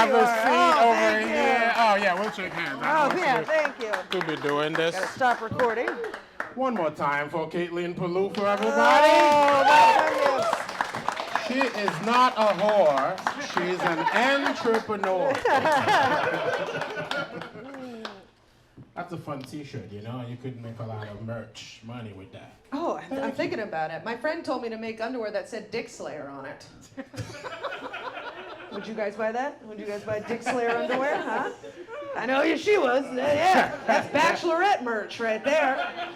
have you a are. seat Oh, over thank here. you. Oh, yeah, we'll shake hands. Oh, yeah, thank you. To be doing this. Gotta stop recording. One more time for Caitlin Peluffo, everybody. Oh, my goodness. She is not a whore. She's an entrepreneur. That's a fun t-shirt, you know? You could make a lot of merch money with that. Oh, I'm thinking about it. My friend told me to make underwear that said Dick Slayer on it. Would you guys buy that? Would you guys buy Dick Slayer underwear, huh? I know she was. Yeah, that's bachelorette merch right there.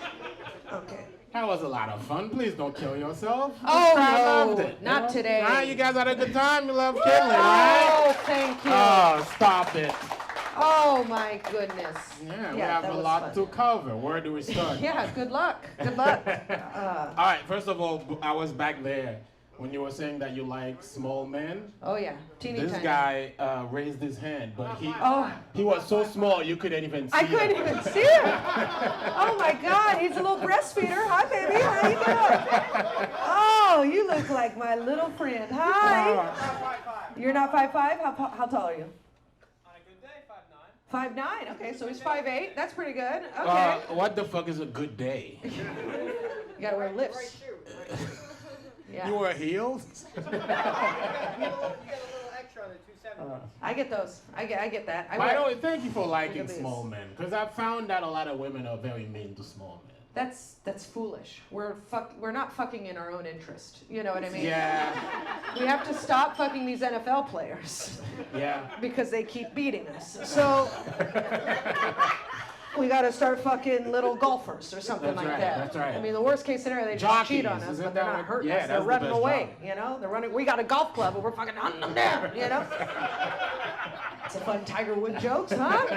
Okay. That was a lot of fun. Please don't kill yourself. Oh, I no, loved it. not today. Right, you guys had a good time. You love Caitlin, right? Oh, thank you. Oh, stop it. Oh, my goodness. Yeah, we have a lot to cover. Where do we start? Yeah, good luck. Good luck. All right, first of all, I was back there when you were saying that you like small men. Oh, yeah. Teeny This tiny. guy raised his hand, but Oh. he was so small you couldn't even see I him. couldn't even see him. Oh my God, he's a little breastfeeder. Hi, baby. How you doing? Oh, you look like my little friend. Hi. You're not 5'5"? How tall are you? On a good day, 5'9". 5'9". Okay, so he's 5'8". That's pretty good. Okay. What the fuck is a good day? You gotta wear lifts. Right shoe. Yeah. You wear heels? You get a little extra on the 270. I get those. I get that. By the way, thank you for liking these. small men, because I've found that a lot of women are very mean to small men. That's foolish. We're not fucking in our own interest. You know what I mean? Yeah, We have to stop fucking these NFL players yeah. because they keep beating us. So we got to start fucking little golfers or something That's like right, that. that's right. I mean, the worst case scenario, they just Jockeys, cheat on us, isn't but they're that not what- hurting yeah, us. They're that's the running best away. job. You know, they're running. We got a golf club, but we're fucking hunting them down. You know. It's a fun Tiger Woods jokes, huh?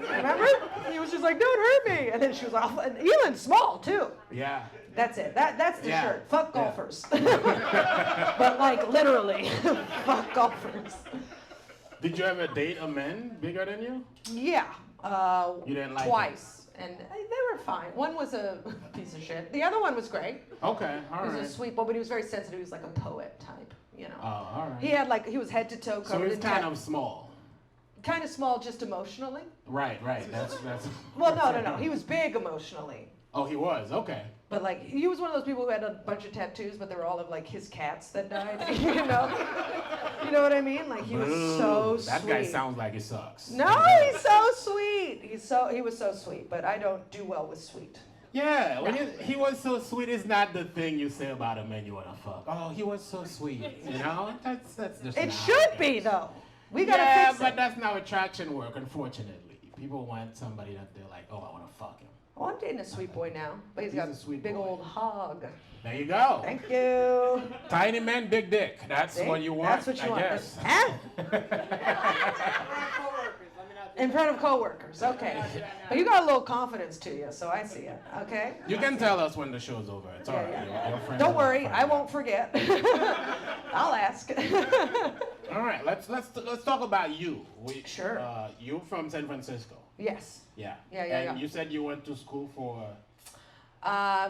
Remember? He was just like, "Don't hurt me," and then she was like, oh, and Elon's small too. Yeah. That's it. That's the Yeah. shirt. Fuck golfers. But like literally, fuck golfers. Did you ever date a man bigger than you? Yeah. You didn't like twice, and they were fine. One was a piece of shit. The other one was great. Okay, all He was right. a sweet boy, but he was very sensitive. He was like a poet type, you know. Oh, all right. He was head to toe So covered it's in kind of small. kind of small, just emotionally. Right. That's. Well, no. He was big emotionally. Oh, he was. Okay. But like he was one of those people who had a bunch of tattoos, but they were all of like his cats that died. You know what I mean? Like he was so sweet. That guy sounds like he sucks. No, he's so sweet. He was so sweet, but I don't do well with sweet. Yeah, he was so sweet is not the thing you say about a man you wanna fuck. Oh, he was so sweet. You know, that's just. It not should it. be though. We gotta Yeah, fix but it. that's not attraction work. Unfortunately, people want somebody that they're like, oh, I wanna fuck him. Oh, I'm dating a sweet boy now, but he's got a sweet big boy. old hog. There you go. Thank you. Tiny man, big dick. That's See? what you want. That's what you want. Guess. Huh? Co-workers, let me not do In front of coworkers, okay. But you got a little confidence to you, so I see it. Okay. You can tell us when the show's over. It's all right. Yeah. Your friends Don't will worry, find I out. won't forget. I'll ask. All right, let's talk about you. Sure. You from San Francisco. Yes. Yeah. Yeah. And you said you went to school for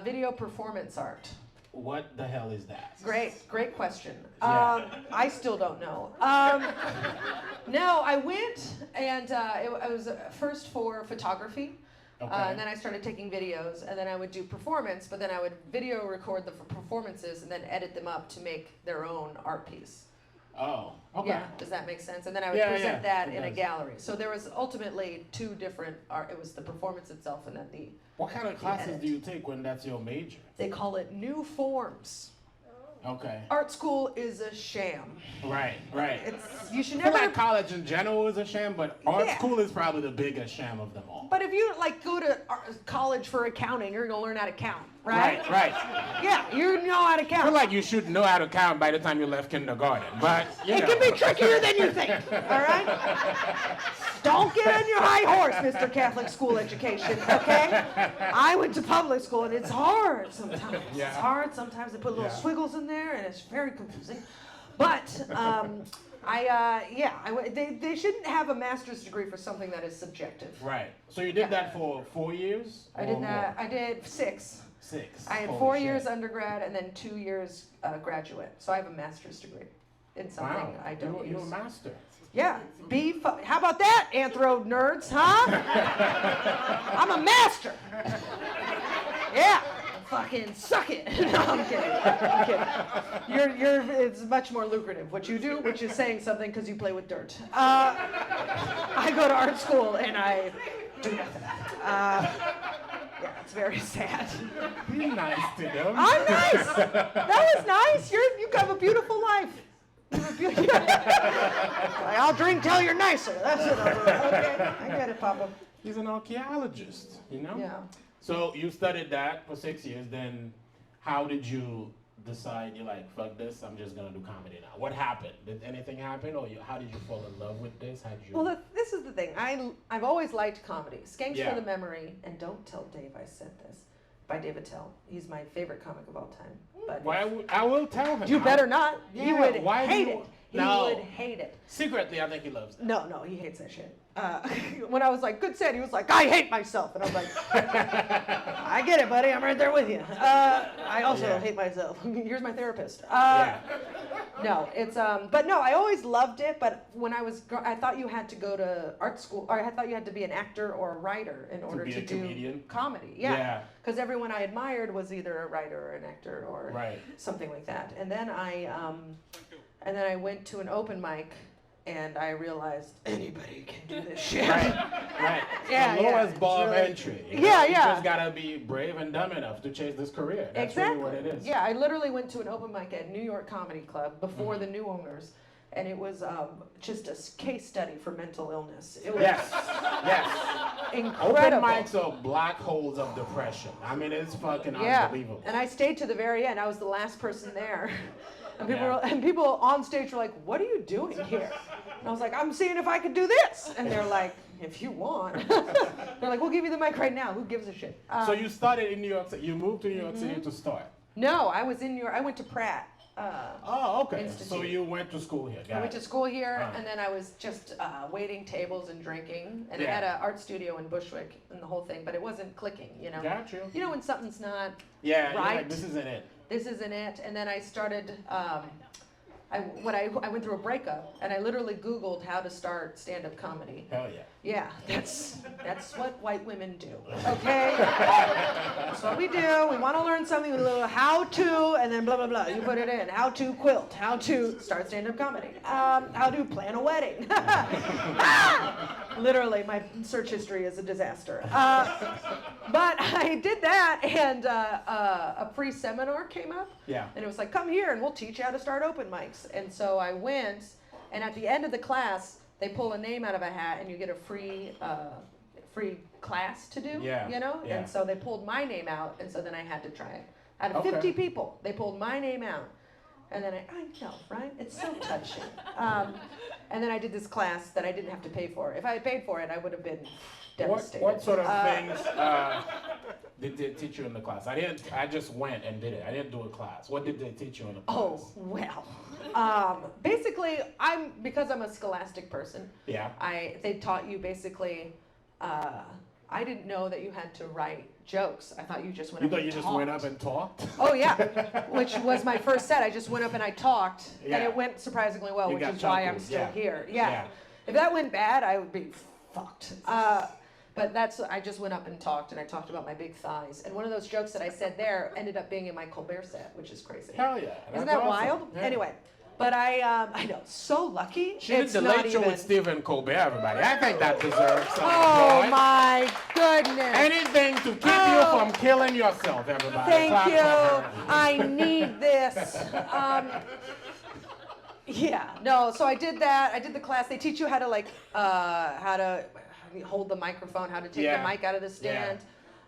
Video performance art. what the hell is that? Great question. Yeah. I still don't know. No, I went and I was first for photography. Okay. And then I started taking videos, and then I would do performance, but then I would video record the performances and then edit them up to make their own art piece. Oh. Okay. Yeah, does that make sense? And then I would Yeah, present yeah, that it in a does. gallery. So there was ultimately two different art. It was the performance itself and then What kind of classes edit. do you take when that's your major? they call it new forms. Okay. Art school is a sham. Right. You should I feel never. like college in general is a sham, but art Yeah. school is probably the biggest sham of them all. But if you like go to college for accounting, you're gonna learn how to count, right? Right. Yeah, you know how to I count. feel like you should know how to count by the time you left kindergarten, but you It know. can be trickier than you think, all right? Don't get on your high horse, Mr. Catholic school education, okay? I went to public school, and it's hard sometimes. Yeah. It's hard sometimes. They put little Yeah. squiggles in there, and it's very confusing. But they shouldn't have a master's degree for something that is subjective. Right. So you did that for 4 years? I or did that. more? I did 6. 6. I had Holy 4 shit. years undergrad and then 2 years graduate. So I have a master's degree in something Wow. I don't You're a use. master. Yeah, how about that, anthro nerds, huh? I'm a master. Yeah, fucking suck it. No, I'm kidding. I'm kidding. It's much more lucrative what you do, which is saying something because you play with dirt. I go to art school and I do nothing. Yeah, it's very sad. Be nice to them. I'm nice. That was nice. You have a beautiful life. I'll drink till you're nicer. That's it. Okay, I get it, Papa. He's an archaeologist, you know? Yeah. So you studied that for 6 years, then how did you decide you're like, fuck this, I'm just gonna do comedy now? What happened? Did anything happen, or how did you fall in love with this? How did you? Well, this is the thing. I've always liked comedy. Skanks Yeah. for the Memory, and don't tell Dave I said this, by David Tell. He's my favorite comic of all time. But I will tell him. you better not. Yeah, He would why do hate you- it. He No. would hate it. Secretly, I think he loves it. No, he hates that shit. When I was like, good set, he was like, I hate myself. And I was like, I get it, buddy. I'm right there with you. I also hate myself. Here's my therapist. No, it's, but no, I always loved it. But when I thought you had to go to art school, or I thought you had to be an actor or a writer in order be to a do comedian? comedy. Yeah. Because everyone I admired was either a writer or an actor or Right. something like that. And then I went to an open mic, and I realized anybody can do this shit. Right. Yeah, The lowest it's bar of really- entry. Yeah. You just gotta be brave and dumb enough to chase this career. That's Exactly. really what it is. Yeah, I literally went to an open mic at New York Comedy Club before the new owners, and it was just a case study for mental illness. It was Yes. incredible. Open mics are black holes of depression. I mean, it's fucking unbelievable. And I stayed to the very end. I was the last person there. And people, Yeah. people on stage were like, "What are you doing here?" And I was like, "I'm seeing if I could do this." And they're like, "If you want." They're like, "We'll give you the mic right now. Who gives a shit?" So you started in New York City. You moved to New York City to start. No, I was in New York. I went to Pratt. Oh, okay. Institute. So you went to school here. I went to school here, Uh-huh. and then I was just waiting tables and drinking. And I Yeah. had an art studio in Bushwick and the whole thing, but it wasn't clicking, you know. Got you. You know when something's not Yeah, you're right. like, this isn't it. This isn't it. And then I started. I went through a breakup, and I literally Googled how to start stand-up comedy. Hell yeah. Yeah, that's what white women do. Okay, that's what we do. We want to learn something, a little how to, and then blah blah blah. You put it in. How to quilt. How to start stand-up comedy. How to plan a wedding. Literally, my search history is a disaster. But I did that, and a free seminar came up. Yeah. And it was like, come here, and we'll teach you how to start open mics. And so I went, and at the end of the class, they pull a name out of a hat, and you get a free class to do. Yeah, You know. yeah. And so they pulled my name out, and so then I had to try it. Out of Okay. 50 people, they pulled my name out. And then I know, right? It's so touching. And then I did this class that I didn't have to pay for. If I had paid for it, I would have been devastated. What sort of things did they teach you in the class? I just went and did it. I didn't do a class. What did they teach you in the class? Oh, well. Basically, because I'm a scholastic person, Yeah. they taught you basically, I didn't know that you had to write jokes. I thought you just went You up thought and you just talked. went up and talked? Oh, yeah, which was my first set. I just went up and I talked, Yeah. and it went surprisingly well, You which got is why I'm chuckles, still yeah. here. Yeah. Yeah. If that went bad, I would be fucked. But I just went up and talked, and I talked about my big thighs. And one of those jokes that I said there ended up being in my Colbert set, which is crazy. Hell yeah. Isn't That's that awesome. wild? Yeah. Anyway, but I know, so lucky. She did It's the not late show even- with Stephen Colbert, everybody. I think that deserves some Oh applause. my goodness. Anything to keep you from killing yourself, everybody. Thank Clap you. for her. I need this. Yeah, no, so I did that. I did the class. They teach you how to how to hold the microphone, how to take Yeah. the mic out of the stand,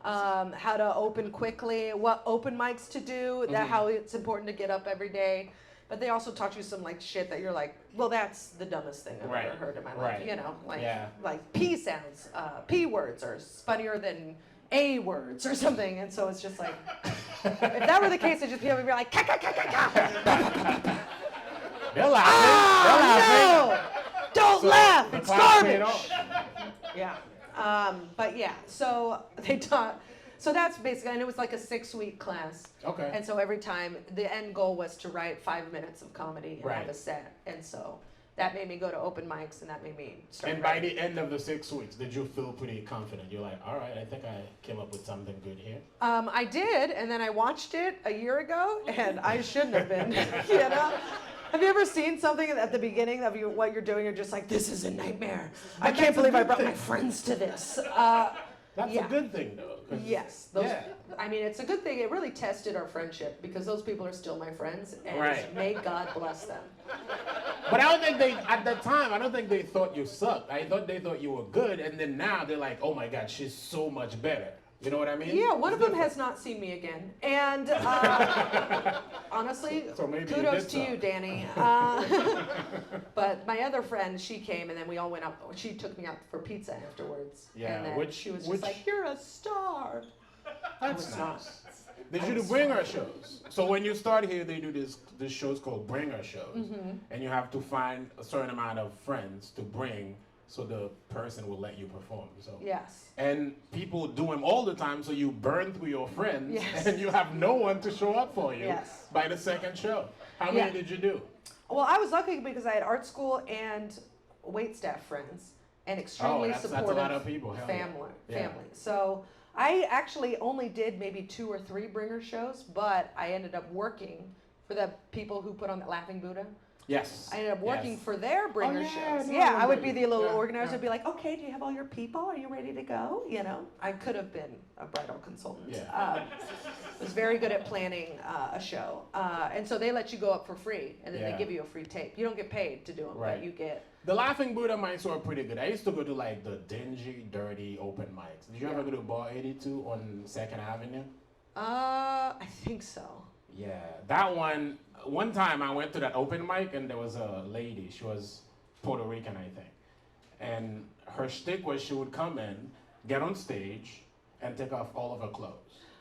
how to open quickly, what open mics to do, how it's important to get up every day. But they also taught you some shit that you're like, well, that's the dumbest thing I've ever heard in my life. Right. You know, Yeah. like P sounds, P words are funnier than A words or something. And so it's just like, if that were the case, it'd just people would be like, ka ka ka ka ka. They're laughing. They're laughing. No! Don't So, laugh! the It's class paid garbage! off. Yeah. But yeah, so they taught, so that's basically, and it was like a 6-week class. Okay. And so every time, the end goal was to write 5 minutes of comedy and have Right. a set. And so that made me go to open mics, and that made me start And by writing. the end of the 6 weeks, did you feel pretty confident? You're like, all right, I think I came up with something good here. I did, and then I watched it a year ago, and I shouldn't have been, you know? Have you ever seen something at the beginning of what you're doing, you're just like, this is a nightmare. I can't believe I brought my friends to this. That's Yeah. a good thing, though. 'cause- Yes, Yeah. I mean, it's a good thing. It really tested our friendship because those people are still my friends, and Right. may God bless them. But I don't think they, at the time, I don't think they thought you sucked. I thought they thought you were good, and then now they're like, oh my God, she's so much better. You know what I mean? Yeah, one of It's them has not seen me again, and honestly, So maybe you kudos did to you, suck. Danny. But my other friend, she came, and then we all went out. She took me out for pizza afterwards. Yeah, and then which- she was which- just like, "You're a star." That's nice. They should do bringer shows. So when you start here, they do this shows called bringer shows, Mm-hmm. and you have to find a certain amount of friends to bring, so the person will let you perform. So Yes. and people do them all the time, so you burn through your friends, Yes. and you have no one to show up for you Yes. by the second show. How many Yeah. did you do? Well, I was lucky because I had art school and wait staff friends, and extremely that's a supportive lot of people. Hell yeah. Yeah. family. So I actually only did maybe 2 or 3 bringer shows, but I ended up working for the people who put on the Laughing Buddha. Yes. I ended up working Yes. for their bringer yeah, shows. no, I Yeah, I remember would be you. the little Yeah, organizer. yeah. I'd be like, okay, do you have all your people? Are you ready to go? You know, I could have been a bridal consultant. Yeah. Was very good at planning a show. And so they let you go up for free, and then Yeah. they give you a free tape. You don't get paid to do them, Right. but you get. The Laughing Buddha mics were pretty good. I used to go to like the dingy, dirty open mics. Did you ever Yeah. go to Bar 82 on 2nd Avenue? I think so. Yeah, that one. One time I went to that open mic and there was a lady. She was Puerto Rican, I think. And her shtick was she would come in, get on stage, and take off all of her clothes.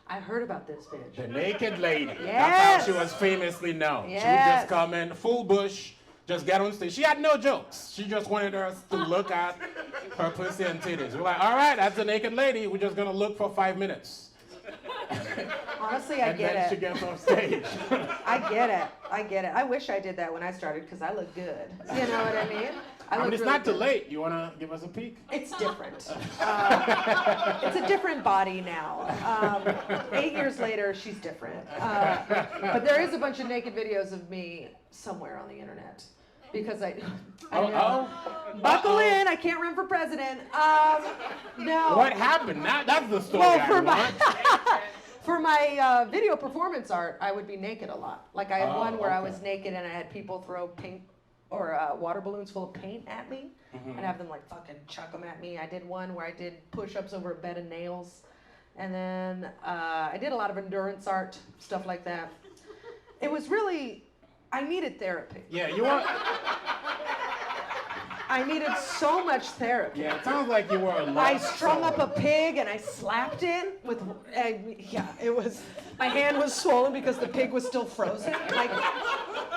I heard about this bitch. The naked lady. That's Yes. how she was famously known. She would Yes. just come in, full bush, just get on stage. She had no jokes. She just wanted us to look at her pussy and titties. We're like, all right, that's a naked lady. We're just gonna look for 5 minutes. Honestly, I And then get she it. gets off stage. I get it. I get it. I wish I did that when I started because I look good. You know what I mean? I I mean, look it's really not too good. late. You wanna give us a peek? It's different. It's a different body now. 8 years later, she's different. But there is a bunch of naked videos of me somewhere on the internet because I know. Buckle in, I can't run for president. No. What happened? Now that's the story. Well, I for my want. for my video performance art, I would be naked a lot. Like I had Oh, one where I okay. was naked and I had people throw paint or water balloons full of paint at me. Mm-hmm. I'd have them like fucking chuck them at me. I did one where I did push-ups over a bed of nails, and then I did a lot of endurance art, stuff like that. It was really, I needed therapy. Yeah, you want. I needed so much therapy. Yeah, it sounds like you were a I lost strung soul. up a pig and I slapped it with, yeah, it was, my hand was swollen because the pig was still frozen. Like,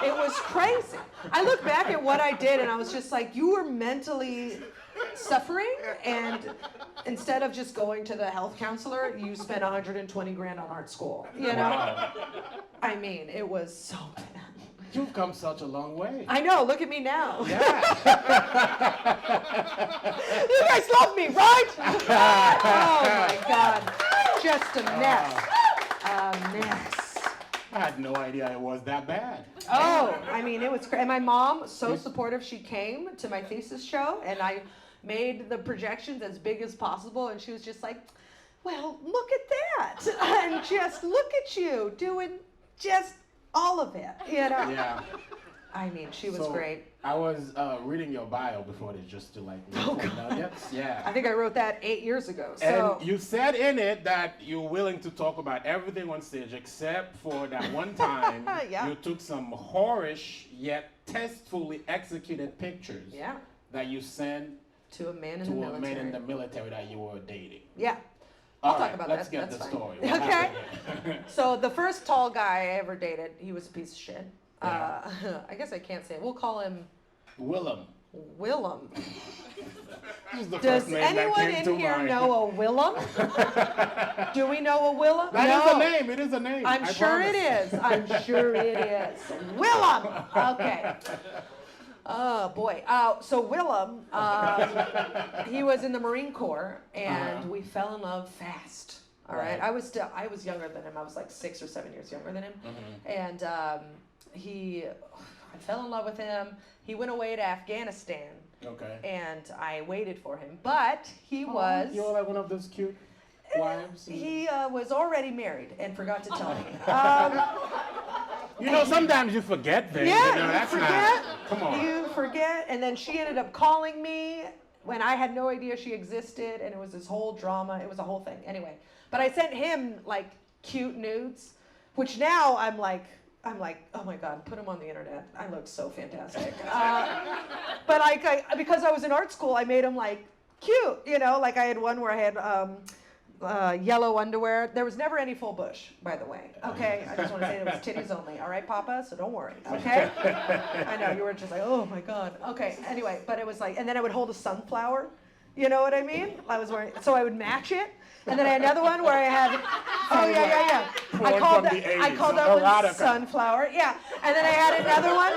it was crazy. I look back at what I did and I was just like, you were mentally suffering, and instead of just going to the health counselor, you spent 120 grand on art school, you know? Wow. I mean, it was so bad. You've come such a long way. I know, look at me now. Yeah. You guys love me, right? Oh my God. Just a mess. A mess. I had no idea it was that bad. Oh, I mean, it was crazy. And my mom, so supportive, she came to my thesis show and I made the projections as big as possible. And she was just like, well, look at that. And just look at you doing just all of it, you know? Yeah. I mean, she was So, great. I was reading your bio before this just to like Oh, look for God. nuggets. Yeah. I think I wrote that 8 years ago. So And you said in it that you're willing to talk about everything on stage except for that one time Yeah. you took some whorish yet tastefully executed pictures yeah, that you sent to a man in to the a military. man in the military that you were dating. Yeah. All I'll talk right, about let's that. get That's the fine. story. What Okay. happened here? So the first tall guy I ever dated, he was a piece of shit. Yeah. I guess I can't say it. We'll call him Willem. Willem. This is the Does first name that anyone came in to here mind. know a Willem? Do we know a Willem? That no. is a name. It is a name. I'm I sure promise. it is. I'm sure it is. Willem. Okay. Oh boy. So Willem, he was in the Marine Corps, and we fell in love fast. All right. I was younger than him. I was like 6 or 7 years younger than him, and I fell in love with him. He went away to Afghanistan. Okay. And I waited for him, but he was. You were like one of those cute wives. He was already married and forgot to tell me. Sometimes you forget things. Yeah, That's you forget. not. Come on. You forget, and then she ended up calling me when I had no idea she existed, and it was this whole drama. It was a whole thing. Anyway, but I sent him like cute nudes, which now I'm like, oh my God, put them on the internet. I look so fantastic. But because I was in art school, I made them like cute, like I had one where I had yellow underwear. There was never any full bush, by the way. Okay, I just want to say it was titties only. All right, Papa, so don't worry. Okay. I know you were just like, oh my God. Okay. Anyway, but it was like, and then I would hold a sunflower. You know what I mean? I was wearing, so I would match it. And then I had another one where I had, I called that one sunflower. Yeah. And then I had another one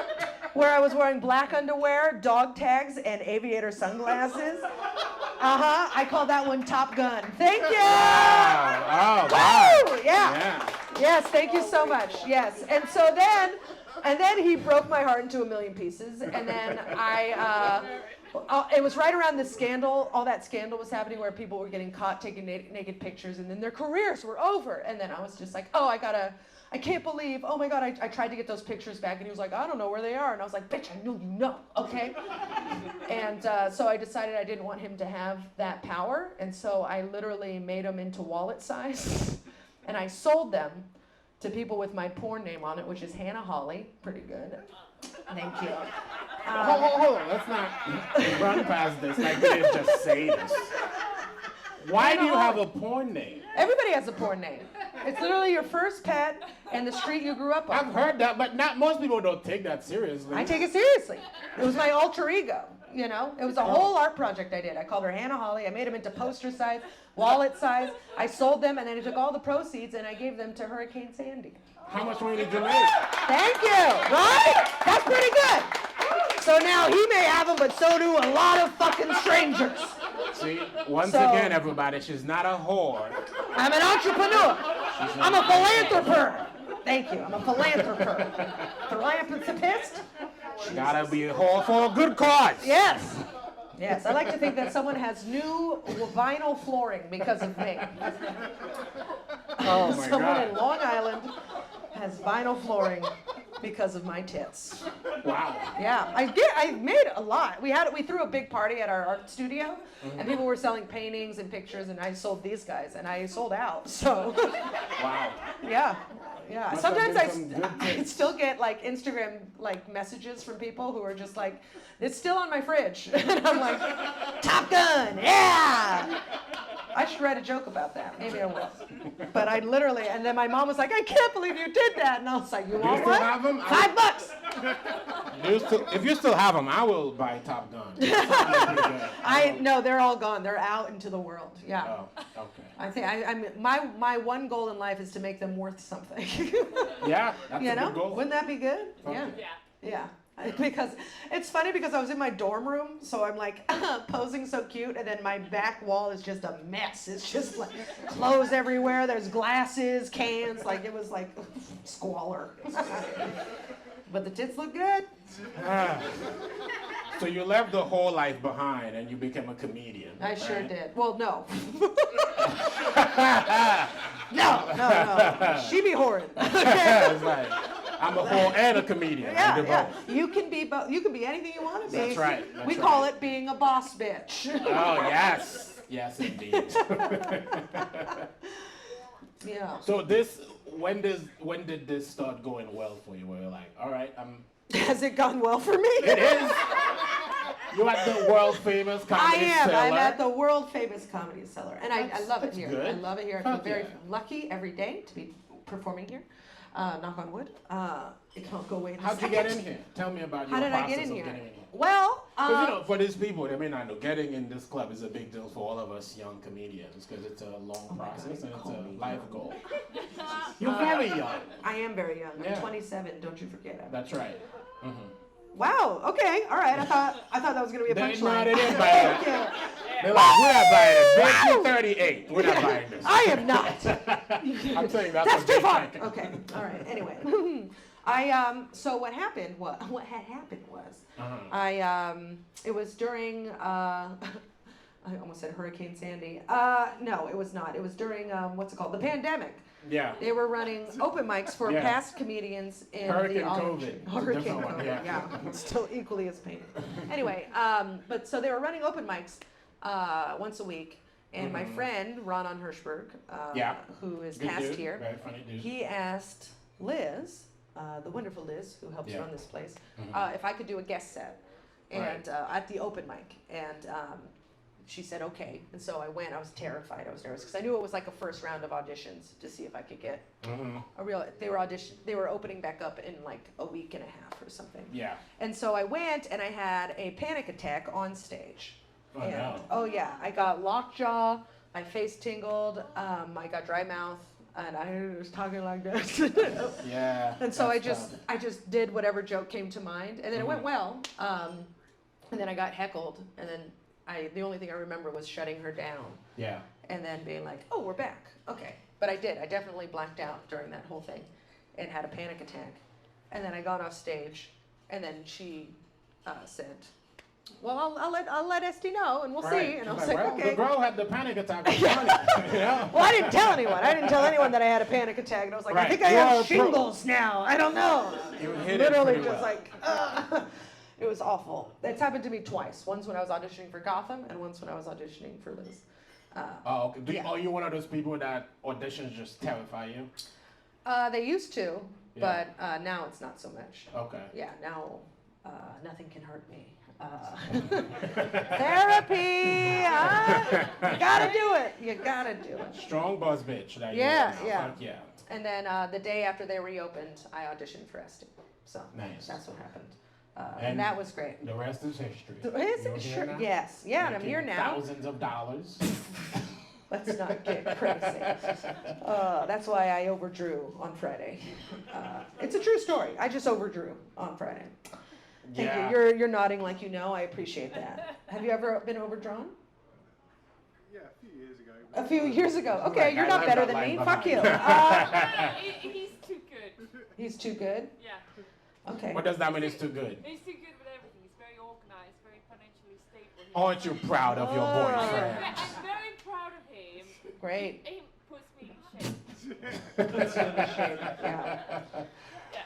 where I was wearing black underwear, dog tags, and aviator sunglasses. I called that one Top Gun. Thank you. Wow. Oh, wow. Yeah. Yes, thank you so much. Yes. And so then he broke my heart into a million pieces. And then it was right around the scandal. All that scandal was happening where people were getting caught taking naked pictures, and then their careers were over. And then I was just like, I can't believe, oh my God, I tried to get those pictures back, and he was like, I don't know where they are. And I was like, bitch, I know you know, okay? And so I decided I didn't want him to have that power, and so I literally made them into wallet size, and I sold them to people with my porn name on it, which is Hannah Holly. Pretty good. Thank you. Hold on. Let's not run past this. Like, we didn't just say this. Why do you have a porn name? Everybody has a porn name. It's literally your first pet and the street you grew up on. I've heard that, but not most people don't take that seriously. I take it seriously. It was my alter ego, It was a whole art project I did. I called her Hannah Holly. I made them into poster size, wallet size. I sold them, and then I took all the proceeds and I gave them to Hurricane Sandy. How much money did you make? Thank you. Right? That's pretty good. So now he may have them, but so do a lot of fucking strangers. See, once again, everybody, she's not a whore. I'm an entrepreneur. I'm a philanthropist. Thank you. I'm a philanthropist. Philanthropist? Gotta be a whore for a good cause. Yes. Yes, I like to think that someone has new vinyl flooring because of me. Oh my Someone God. in Long Island has vinyl flooring because of my tits. Wow. Yeah, I made a lot. We threw a big party at our art studio, and people were selling paintings and pictures, and I sold these guys, and I sold out. So. Wow. Yeah. Must Sometimes have been some good I still get like Instagram messages from people who are just like, it's still on my fridge, and I'm like, Top Gun, yeah. I should write a joke about that. Maybe I will. But I literally, and then my mom was like, I can't believe you did that. And I was like, you want still what? have them? $5. If you still have them, I will buy Top Gun. No, they're all gone. They're out into the world. Yeah. Oh, okay. I think my one goal in life is to make them worth something. Yeah, that's a good goal. Wouldn't that be good? Okay. Yeah. Because it's funny because I was in my dorm room, so I'm like posing so cute, and then my back wall is just a mess. It's just like clothes everywhere. There's glasses, cans, it was like squalor. But the tits look good. So you left the whole life behind and you became a comedian. I sure right? did. Well, no. No. She be horrid. It's like, I'm a whore and a comedian. Yeah. You can be both. You can be anything you want to be. That's right. We call it being a boss bitch. Oh, yes. Yes, indeed. Yeah. So when did this start going well for you? Where you're like, all right, Has it gone well for me? It is. You're at the world famous comedy Cellar. I'm at the world famous comedy Cellar, and I love it here. Good. I love it here. I feel very lucky every day to be performing here. Knock on wood. It can't go away. How'd you get in here? Tell me about your process of getting in here. Well, for these people, they may not know, getting in this club is a big deal for all of us young comedians because it's a long process and it's a life goal. You're very young. I am very young. Yeah. I'm 27. Don't you forget it. That's right. Wow. Okay. All right. I thought that was gonna be a They punchline. didn't buy that. Okay. They're like, we're not buying it. Bitch, you're 38. We're not buying this. I am not. I'm saying that's That's what too they far. think. Okay. All right. Anyway, so what happened? What had happened was, it was during I almost said Hurricane Sandy. No, it was not. It was during what's it called? The pandemic. Yeah. They were running open mics for Yeah. past comedians in Hurricane the COVID. Hurricane Different one, COVID. yeah. Yeah. It's still equally as painful. Anyway, but so they were running open mics once a week, and my friend Ron Hirschberg, who is Good passed dude. here, Very funny dude. he asked Liz, the wonderful Liz who helps run this place, if I could do a guest set, and at the open mic, and she said okay, and so I went. I was terrified. I was nervous because I knew it was like a first round of auditions to see if I could get a real. They were opening back up in like a week and a half or something. Yeah. And so I went, and I had a panic attack on stage. Oh, And, no. oh yeah, I got lockjaw. My face tingled. I got dry mouth, and I was talking like this. Yeah. And so I that's just did whatever joke came to mind, and then it went well. And then I got heckled, and then the only thing I remember was shutting her down, Yeah. and then being like, "Oh, we're back, okay." But I definitely blacked out during that whole thing, and had a panic attack. And then I got off stage, and then she said, "Well, I'll let Esty know, and we'll see." And I was like, well, "Okay." the girl had the panic attack. Was funny, you know? Well, I didn't tell anyone. I didn't tell anyone that I had a panic attack, and I was like, "I Right. think I You are have a pro. shingles now. I don't know." You hit it Literally pretty just well. like, it was awful. It's happened to me twice. Once when I was auditioning for Gotham, and once when I was auditioning for Liz. Oh, okay. Yeah. Are you one of those people that auditions just terrify you? They used to, Yeah. but now it's not so much. Okay. Yeah, now nothing can hurt me. Therapy! You gotta do it. You gotta do it. Strong buzz bitch. That Yeah, you are now. yeah. Fuck yeah. And then the day after they reopened, I auditioned for Esty. So Nice. that's what happened. And And that was great. The rest is history. Is You're it here sure? now? Yes. Yeah, and I'm Making here now. Thousands of dollars. Let's not get crazy. That's why I overdrew on Friday. It's a true story. I just overdrew on Friday. Thank Yeah. you. You're nodding like you know. I appreciate that. Have you ever been overdrawn? Yeah, a few years ago. A few years ago. Okay, Right, you're I not left better that than me. line Fuck you. behind. He's too good. He's too good. Yeah. Okay. What does that mean? It's too good. He's too good with everything. He's very organized, very financially stable. Aren't you proud of your Oh. boyfriend? I'm very proud of him. Great. He puts me in shape. Yeah. Yeah.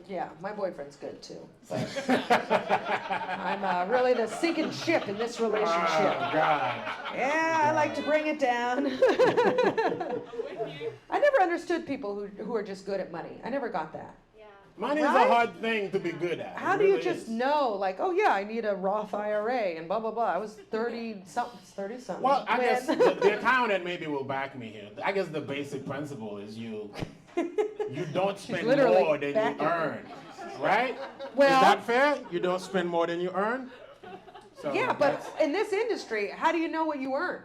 Yeah, my boyfriend's good too. But I'm really the sinking ship in this relationship. Oh, God. Yeah, I like to bring it down. I'm with you. I never understood people who are just good at money. I never got that. Yeah. Money is Right? a hard thing to be good at. How It do you really just is. know, like, oh yeah, I need a Roth IRA and blah, blah, blah. I was 30-something. Well, I guess when- the accountant maybe will back me here. I guess the basic principle is you don't spend literally more than you backing me. earn, right? Well- is that fair? You don't spend more than you earn. So Yeah, but in this industry, how do you know what you earn?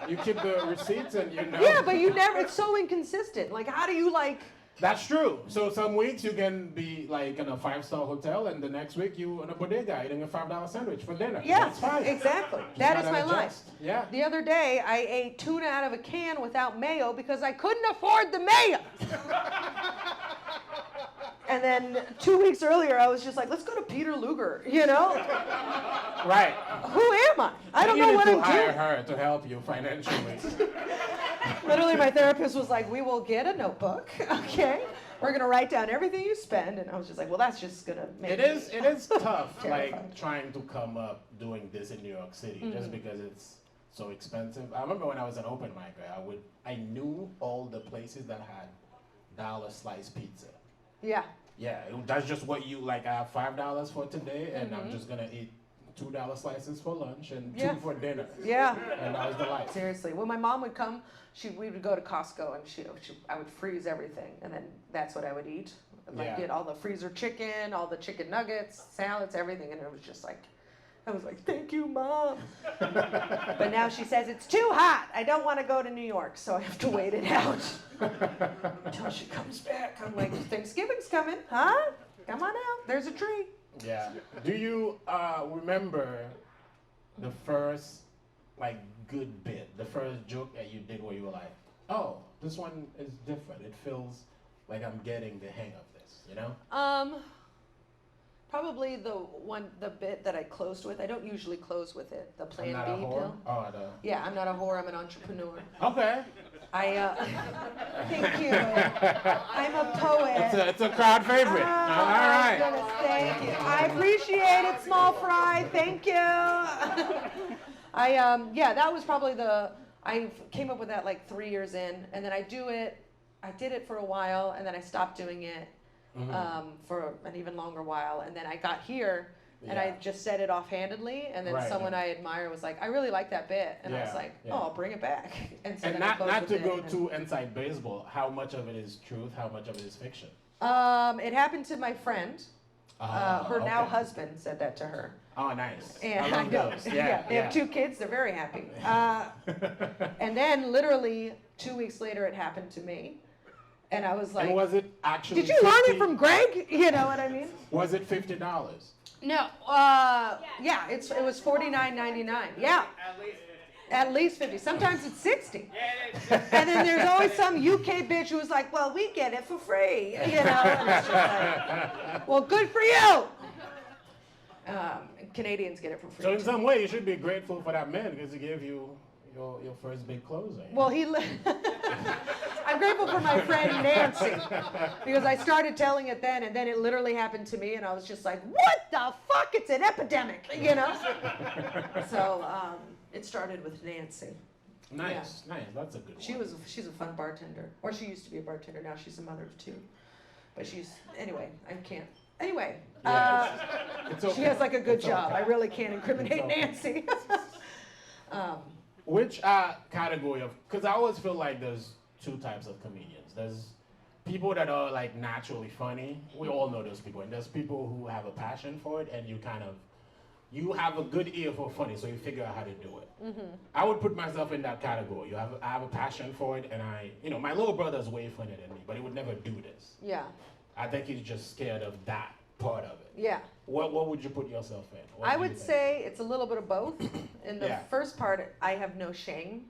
you keep the receipts and you know. Yeah, but you never, it's so inconsistent. Like, how do you, like, That's true. So some weeks you can be like in a 5-star hotel, and the next week you in a bodega eating a $5 sandwich for dinner. yeah, That's fine. exactly. Just That is gotta my life. adjust. Yeah. The other day, I ate tuna out of a can without mayo because I couldn't afford the mayo. And then 2 weeks earlier, I was just like, let's go to Peter Luger, you know? Right. Who am I? I don't you know need what to I'm hire doing. her to help you financially. Literally, my therapist was like, we will get a notebook, okay? We're going to write down everything you spend. And I was just like, well, that's just going to make It is tough, Terrified. like trying to come up doing this in New York City, Mm-hmm. just because it's so expensive. I remember when I was an open micer, I knew all the places that had dollar slice pizza. Yeah. Yeah, that's just what you like. I have $5 for today, and I'm just gonna eat $2 slices for lunch and Yeah. 2 for dinner. Yeah. And that was the life. Seriously, when my mom would come, we would go to Costco and I would freeze everything, and then that's what I would eat. Like Yeah. get all the freezer chicken, all the chicken nuggets, salads, everything, and it was just like, I was like, thank you, Mom. But now she says it's too hot. I don't want to go to New York, so I have to wait it out until she comes back. I'm like, Thanksgiving's coming, huh? Come on out. There's a tree. Yeah. Do you remember the first like good bit, the first joke that you did where you were like, oh, this one is different. It feels like I'm getting the hang of this, you know? Probably the bit that I closed with. I don't usually close with it. The Plan I'm not B a whore? pill. Oh, Yeah, I'm not a whore. I'm an entrepreneur. okay. Thank you. I'm a poet. It's a crowd favorite. Oh, All right. my goodness, thank you. I appreciate it, small fry. Thank you. That was probably I came up with that like 3 years in, and then I did it for a while, and then I stopped doing it for an even longer while, and then I got here, and I just said it offhandedly, and then someone I admire was like, I really like that bit, and I was like, oh, I'll bring it back. And so not to go too inside baseball, how much of it is truth, how much of it is fiction? It happened to my friend. Her now husband said that to her. Oh, nice. And I know. they have 2 kids. They're very happy. And then literally 2 weeks later, it happened to me. And I was like, and was it actually did you learn it from Greg? You know what I mean? Was it $50? No. It was $49.99. Yeah. At least 50. Sometimes it's 60. And then there's always some UK bitch who's like, well, we get it for free. You know? And it's just like, well, good for you. Canadians get it for free. So in some way, you should be grateful for that man because he gave you your first big closing. Well, I'm grateful for my friend Nancy because I started telling it then, and then it literally happened to me, and I was just like, what the fuck? It's an epidemic, you know? So it started with Nancy. Nice. That's a good one. She's a fun bartender, or she used to be a bartender. Now she's a mother of 2. But I can't. Anyway, it's okay. she has like a good It's job. okay. I really can't incriminate Nancy. Which category of, because I always feel like there's 2 types of comedians. There's people that are like naturally funny. We all know those people. And there's people who have a passion for it, and you have a good ear for funny, so you figure out how to do it. Mm-hmm. I would put myself in that category. I have a passion for it, and my little brother's way funnier than me, but he would never do this. Yeah. I think he's just scared of that part of it. Yeah. What would you put yourself in? I would say it's a little bit of both. In the first part, I have no shame.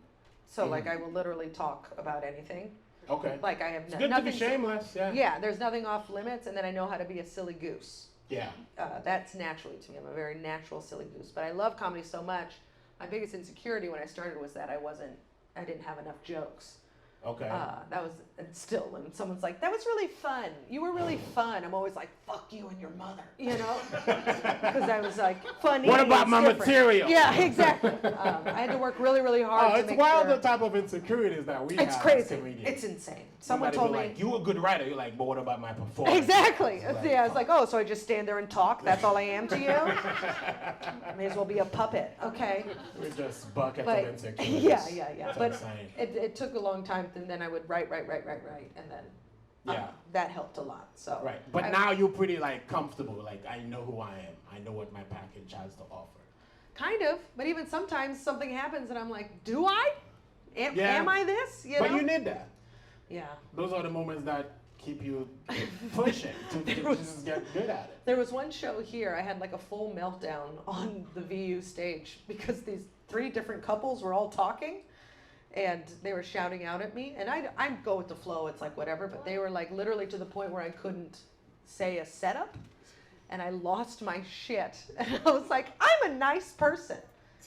So, like, I will literally talk about anything. Okay. Like, I have it's good nothing. To be shameless, yeah. Yeah, there's nothing off limits, and then I know how to be a silly goose. Yeah. That's naturally to me. I'm a very natural silly goose. But I love comedy so much. My biggest insecurity when I started was that I didn't have enough jokes. Okay. That was, and still, when someone's like, that was really fun. You were really fun. I'm always like, fuck you and your mother, you know? Because I was like, funny. What about my different. material? Yeah, exactly. I had to work really, really hard to it's make wild sure. the type of insecurities that we have. It's crazy. As comedians. It's insane. Someone Somebody told be me. like, you a good writer. You're like, but what about my performance? Exactly. It's It's like, oh, so I just stand there and talk? That's all I am to you? I may as well be a puppet, okay? We're just buckets But of insecurities. yeah. It's But insane. it took a long time, and then I would write, and then that helped a lot. So Right, but now you're pretty like comfortable. Like I know who I am. I know what my package has to offer. kind of, but even sometimes something happens, and I'm like, do I? Am I this? You know? But you need that. Yeah. Those are the moments that keep you pushing to just get good at it. There was one show here, I had like a full meltdown on the VU stage because these 3 different couples were all talking and they were shouting out at me. And I go with the flow, it's like whatever, but they were like literally to the point where I couldn't say a setup and I lost my shit. And I was like, I'm a nice person.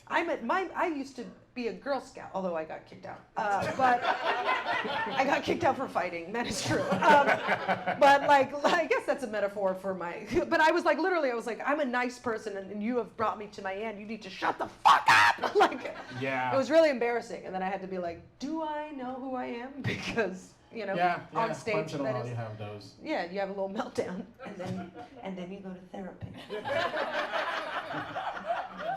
I used to be a Girl Scout, although I got kicked out. But I got kicked out for fighting. That is true. But like, I guess that's a metaphor for my. But I was like, literally, I was like, I'm a nice person, and you have brought me to my end. You need to shut the fuck up. Like, yeah. It was really embarrassing, and then I had to be like, do I know who I am? Because on stage, once in a while you have those. Yeah, you have a little meltdown, and then you go to therapy.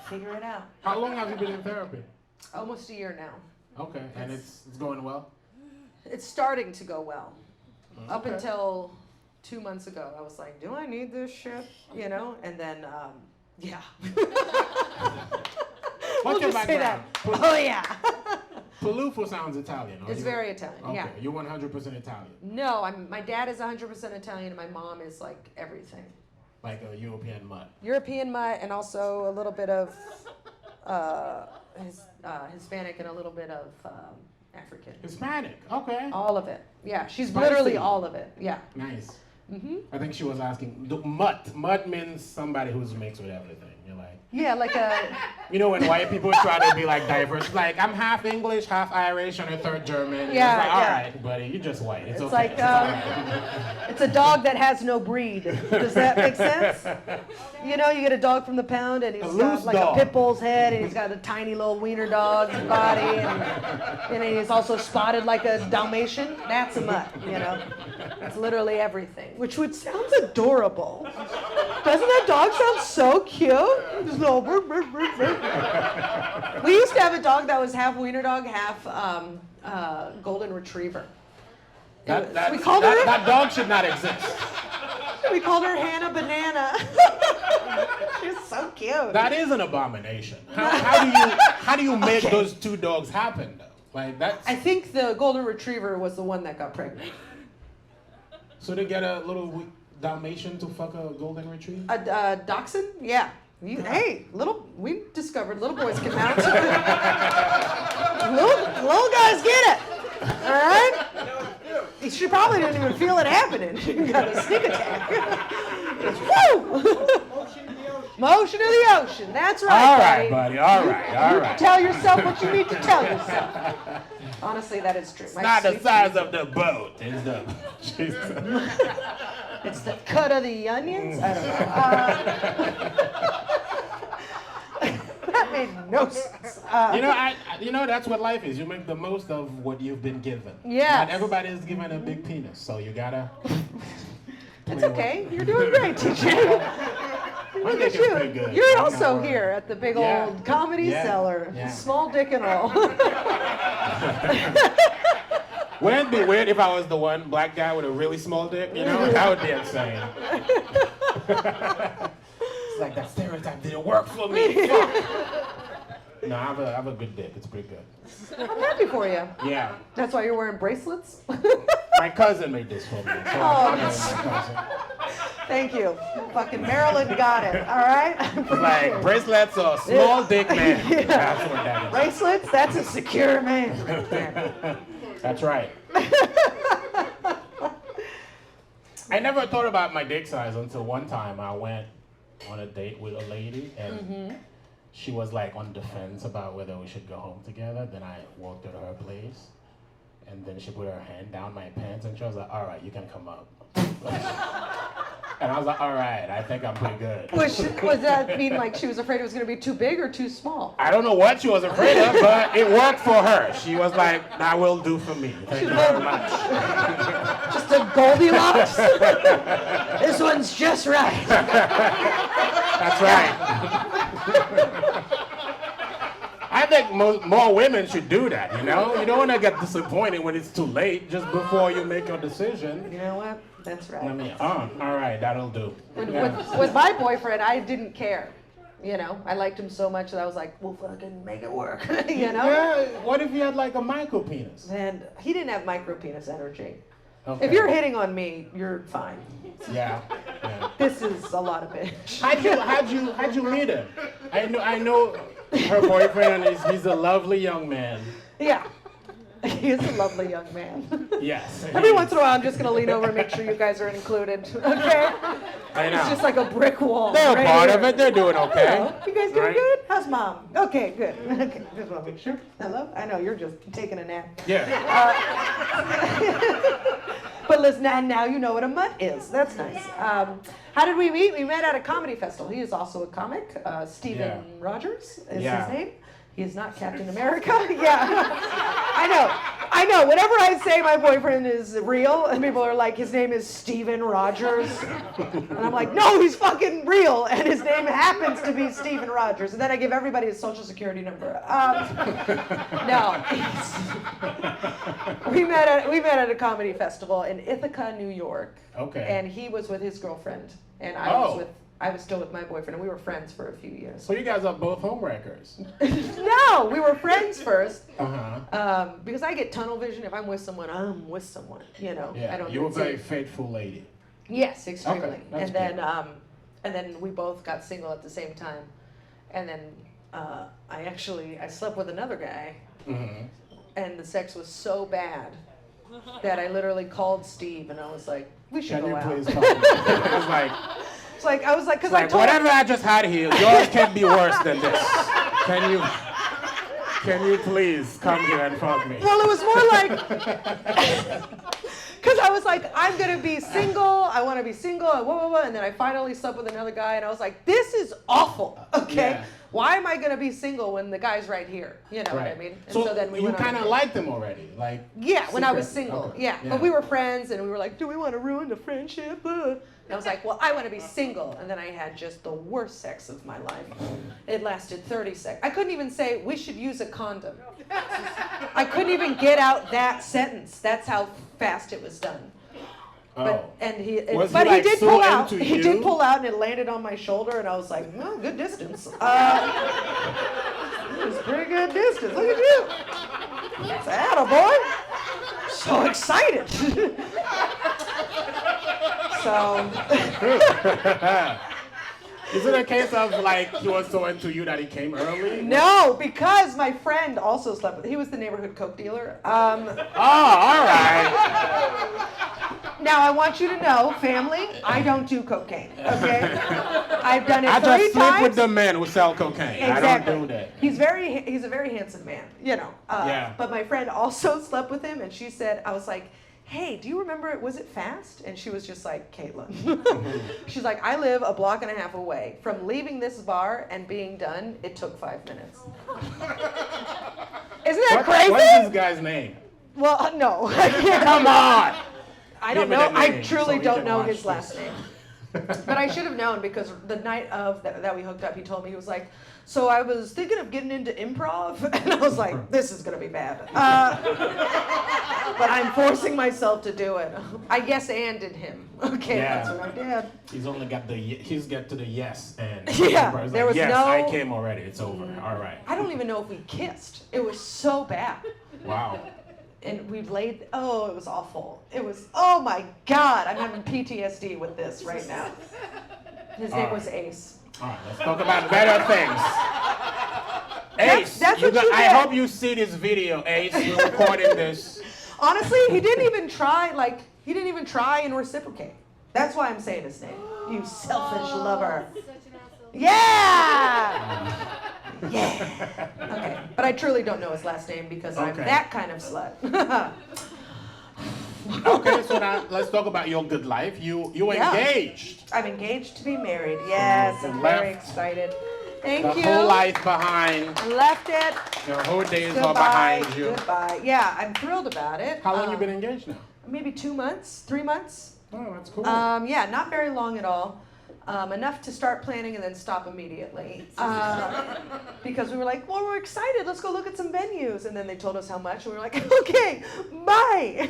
Figure it out. How long have you been in therapy? Almost a year now. Okay, and it's going well? It's starting to go well. Up Okay. until 2 months ago, I was like, do I need this shit? You know? And then, yeah. What's your just say background? that. Oh, yeah. Peluffo sounds Italian. It's very Italian, okay. yeah. You're 100% Italian. No, my dad is 100% Italian, and my mom is like everything. like a European mutt. European mutt, and also a little bit of Hispanic and a little bit of African. Hispanic, okay. All of it. Yeah, she's Spicy. literally all of it. Yeah. Nice. Mm-hmm. I think she was asking, mutt. Mutt means somebody who's mixed with everything. You're like, Yeah, like a. you know, when white people try to be like diverse, like I'm half English, half Irish, and a third German. Yeah, It's like, all yeah. right, buddy, you're just white. It's okay. Like It's all right. it's a dog that has no breed. Does that make sense? You know, you get a dog from the pound, and he's A got loose like dog. a pit bull's head, and he's got a tiny little wiener dog's body, and he's also spotted like a Dalmatian. That's a mutt. You know, it's literally everything. Which sounds adorable. Doesn't that dog sound so cute? Just little brr, brr, brr, brr. We used to have a dog that was half wiener dog, half golden retriever. We called her. That dog should not exist. We called her Hannah Banana. She's so cute. That is an abomination. How do you make those two dogs happen though? Like that's. I think the golden retriever was the one that got pregnant. So they get a little Dalmatian to fuck a golden retriever? A dachshund? Yeah. Hey, we discovered little boys can mount. little guys get it. All right? She probably didn't even feel it happening. She got a sneak attack. Woo! Motion of the ocean. That's right, All right, buddy. All right. Tell yourself what you need to tell yourself. Honestly, that is true. It's not the size of the boat. It's the. It's the cut of the onions? I don't know. That made no sense. You know, that's what life is. You make the most of what you've been given. Yeah. Not everybody is given a big penis, so you gotta. It's okay. You're doing great, TJ. Look at dick is pretty you. good. You're I'm also not here at the big Yeah. old comedy Yeah. cellar. Yeah. Small dick and all. Wouldn't it be weird if I was the one black guy with a really small dick? You know, that would be insane. It's like that stereotype didn't work for me. Fuck. No, I have a good dick. It's pretty good. I'm happy for you. Yeah. That's why you're wearing bracelets? My cousin made this for me. So I'm honoring my cousin. Thank you. Fucking Maryland got it, all right? It's like bracelets or small dick man. Yeah. That's what that is. Bracelets? That's a secure man. That's right. I never thought about my dick size until one time I went on a date with a lady and she was like on the fence about whether we should go home together. Then I walked her to her place and then she put her hand down my pants and she was like, all right, you can come up. And I was like, all right, I think I'm pretty good. Was that mean like she was afraid it was going to be too big or too small? I don't know what she was afraid of, but it worked for her. She was like, that will do for me. Thank you very much. Just a Goldilocks? This one's just right. That's right. I think more women should do that, you know? You don't want to get disappointed when it's too late, just before you make your decision. You know what? That's right. I mean, all right, that'll do. With my boyfriend, I didn't care. You know, I liked him so much that I was like, we'll fucking make it work. You know? Yeah, what if you had like a micro penis? And he didn't have micro penis energy. Okay. If you're hitting on me, you're fine. Yeah. This is a lot of bitch. How'd you meet him? I know her boyfriend he's a lovely young man. Yeah. He is a lovely young man. Yes. Every once in a while, I'm just going to lean over and make sure you guys are included. Okay? I know. It's just like a brick wall. They're right part here. of it. They're doing okay. Hello. You guys doing Right? good? How's mom? Okay, good. Okay, just want to make sure. Hello? I know, you're just taking a nap. Yeah. But listen, and now you know what a mutt is. That's nice. How did we meet? We met at a comedy festival. He is also a comic. Stephen Rogers is his name. He is not Captain America. Yeah. I know. Whenever I say my boyfriend is real, and people are like, his name is Steven Rogers. And I'm like, no, he's fucking real. And his name happens to be Steven Rogers. And then I give everybody his social security number. No. We met at a comedy festival in Ithaca, New York. Okay. And he was with his girlfriend. And I was still with my boyfriend, and we were friends for a few years. So you guys are both homewreckers. No, we were friends first. Uh-huh. Because I get tunnel vision. If I'm with someone, I'm with someone. You know. Yeah. I don't. You were a it's very it. faithful lady. Yes, extremely. Okay, that's and then And then we both got single at the same time. And then I slept with another guy. Mm-hmm. And the sex was so bad that I literally called Steve and I was like, we should go out. Can you please call me? It's like, I was like, because I told whatever I just had here, yours can be worse than this. Can you please come here and fuck me? Well, it was more like, because I was like, I'm going to be single, I want to be single, and blah, blah, blah. And then I finally slept with another guy, and I was like, this is awful, okay? Yeah. Why am I going to be single when the guy's right here? You know what I mean? And so then we you kind of liked him already? When I was single, okay. Yeah. But we were friends, and we were like, do we want to ruin the friendship? And I was like, well, I want to be single. And then I had just the worst sex of my life. It lasted 30 seconds. I couldn't even say, we should use a condom. I couldn't even get out that sentence. That's how fast it was done. But he did pull out. He did pull out, and it landed on my shoulder, and I was like, "No, good distance. It was pretty good distance. Look at you. That's attaboy. So excited." Is it a case of he was so into you that he came early? No, because my friend also slept with. He was the neighborhood coke dealer. All right. Now, I want you to know, family, I don't do cocaine, okay? I've done it 3 times. I just sleep with the men who sell cocaine. Exactly. I don't do that. He's a very handsome man, you know. Yeah. But my friend also slept with him, and she said, I was like, hey, do you remember, was it fast? And she was just like, Caitlin. She's like, I live a block and a half away. From leaving this bar and being done, it took 5 minutes. Isn't that crazy? What's this guy's name? Well, no. I can't. Come on. I don't know. I truly don't know his last name. But I should have known because the night of that we hooked up, he told me, he was like, so I was thinking of getting into improv. And I was like, this is going to be bad. But I'm forcing myself to do it. I yes-anded him. Okay, yeah. That's what I did. He's get to the yes and. Yeah, there was yes, no. I came already. It's over. All right. I don't even know if we kissed. It was so bad. Wow. And we laid, it was awful. It was, oh my God, I'm having PTSD with this right now. His name was Ace. All right, let's talk about better things. Ace, that's what you did. I hope you see this video, Ace. We're recording this. Honestly, he didn't even try and reciprocate. That's why I'm saying his name. You selfish lover. Yeah! Yeah. Okay. But I truly don't know his last name because I'm that kind of slut. Okay, so now let's talk about your good life. You engaged. I'm engaged to be married. Yes, I'm very excited. Thank you. The whole life behind. I left it. Your whole days are behind you. Goodbye. Yeah, I'm thrilled about it. How long you been engaged now? Maybe 2 months, 3 months. Oh, that's cool. Yeah, not very long at all. Enough to start planning and then stop immediately. Because we were like, well, we're excited. Let's go look at some venues. And then they told us how much. And we were like, okay, bye.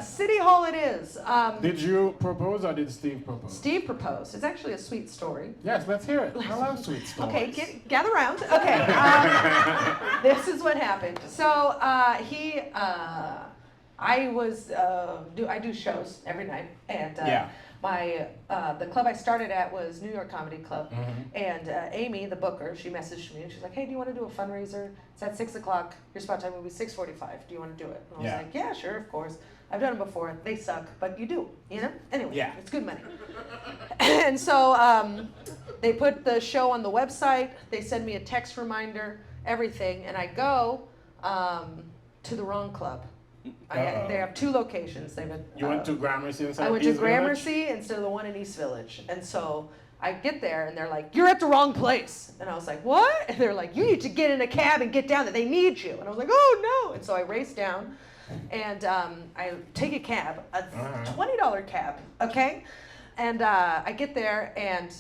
City Hall it is. Did you propose or did Steve propose? Steve proposed. It's actually a sweet story. Yes, let's hear it. I love sweet stories. Okay, gather around. Okay. This is what happened. So I do shows every night. And the club I started at was New York Comedy Club, and Amy, the booker, she messaged me and she's like, "Hey, do you want to do a fundraiser? It's at 6 o'clock. Your spot time will be 6:45. Do you want to do it?" And I was like, "Yeah, sure, of course. I've done it before. They suck, but you do, you know. Anyway, it's good money." And so they put the show on the website. They send me a text reminder, everything, and I go to the wrong club. They have 2 locations. You went to Gramercy instead of East Village? I went to Gramercy instead of the one in East Village. And so I get there, and they're like, "You're at the wrong place." And I was like, "What?" And they're like, "You need to get in a cab and get down there. They need you." And I was like, "Oh, no." And so I race down, and I take a cab, a $20 cab, okay? And I get there, and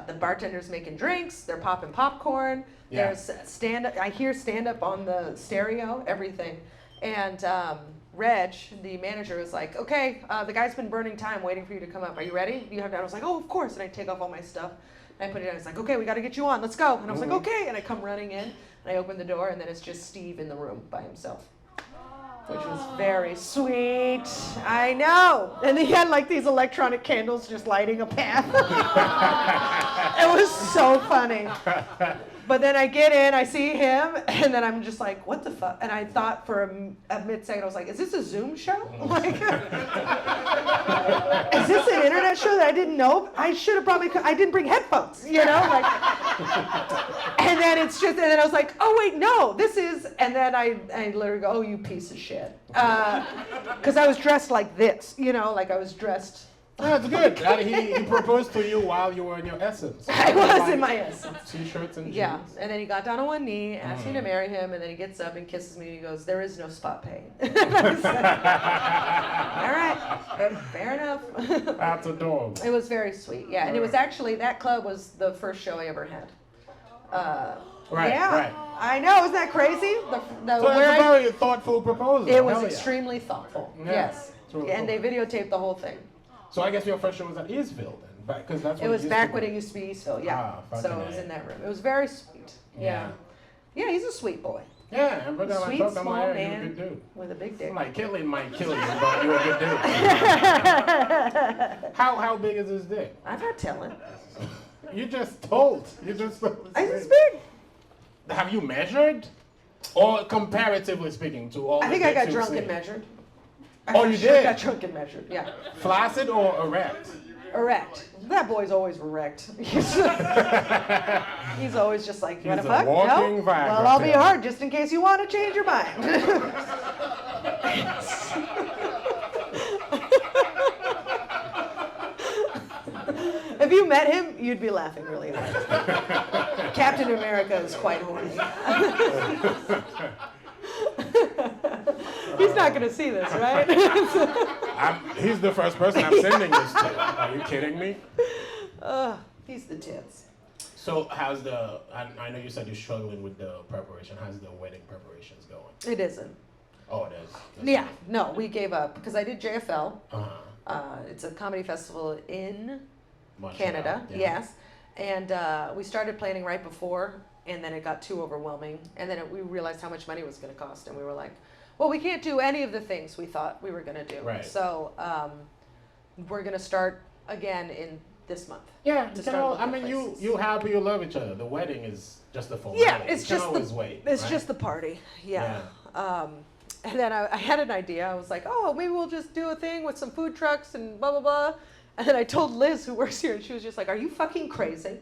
the bartender's making drinks. They're popping popcorn. There's stand-up. I hear stand-up on the stereo, everything. And Reg, the manager, was like, "Okay, the guy's been burning time waiting for you to come up. Are you ready? Do you have that?" I was like, "Oh, of course." And I take off all my stuff. And I put it on. It's like, "Okay, we got to get you on. Let's go." And I was like, "Okay." And I come running in, and I open the door, and then it's just Steve in the room by himself. which was very sweet. I know. And he had like these electronic candles just lighting a path. It was so funny. But then I get in, I see him, and then I'm just like, what the fuck? And I thought for a mid-second, I was like, is this a Zoom show? Like, is this an internet show that I didn't know? I should have probably, I didn't bring headphones, you know? Like, and then it's just, and then I was like, oh wait, no, this is, and then I literally go, oh, you piece of shit. Because I was dressed like this, you know, like I was dressed. That's good. He proposed to you while you were in your essence. I was in my essence. T-shirts and jeans. Yeah, and then he got down on one knee, asked me to marry him, and then he gets up and kisses me, and he goes, there is no spot pay. And I said, all right, fair enough. That's adorable. It was very sweet, yeah, and it was actually, that club was the first show I ever had. Right. I know, isn't that crazy? So it's a very thoughtful proposal. It was Hell yeah. extremely thoughtful, Yeah. yes. Really And cool. they videotaped the whole thing. So I guess your first show was at Eastville then, because that's what It was used back to when be. it used to be Eastville, yeah. Ah, So fucking it was A. in that room. It was very sweet. Yeah. Yeah, he's a sweet boy. Yeah, and brother, Sweet, I'm small like, you're a man good dude. with a big dick. I'm like, killing might kill you, but you're a good dude. How big is his dick? I'm not telling. You just told. You just told. It's big. Have you measured? Or comparatively speaking to all I the think I dicks got you've drunk seen? and measured. Oh, you I did? got drunk and measured, yeah. Flaccid or erect? Erect. That boy's always erect. He's always just like, you wanna He's a fuck? walking No? Viagra Well, I'll be pill. hard just in case you want to change your mind. If you met him, you'd be laughing really hard. Captain America is quite horny. He's not going to see this, right? He's the first person I'm sending this to. Are you kidding me? He's the tits. So how's I know you said you're struggling with the preparation. How's the wedding preparations going? It isn't. Oh, it is. Yeah, no, we gave up because I did JFL. Uh-huh. It's a comedy festival in Montreal, Canada, yeah. yes. And we started planning right before, and then it got too overwhelming. And then we realized how much money it was going to cost, and we were like, well, we can't do any of the things we thought we were going to do. Right. So we're going to start again in this month. Yeah, To you start know, I looking mean, at you places. happy, you love each other. The wedding is just a formality. Yeah, it's you can just always the wait. it's right? just the party. Yeah. And then I had an idea. I was like, oh, maybe we'll just do a thing with some food trucks and blah blah blah. And then I told Liz, who works here, and she was just like, are you fucking crazy?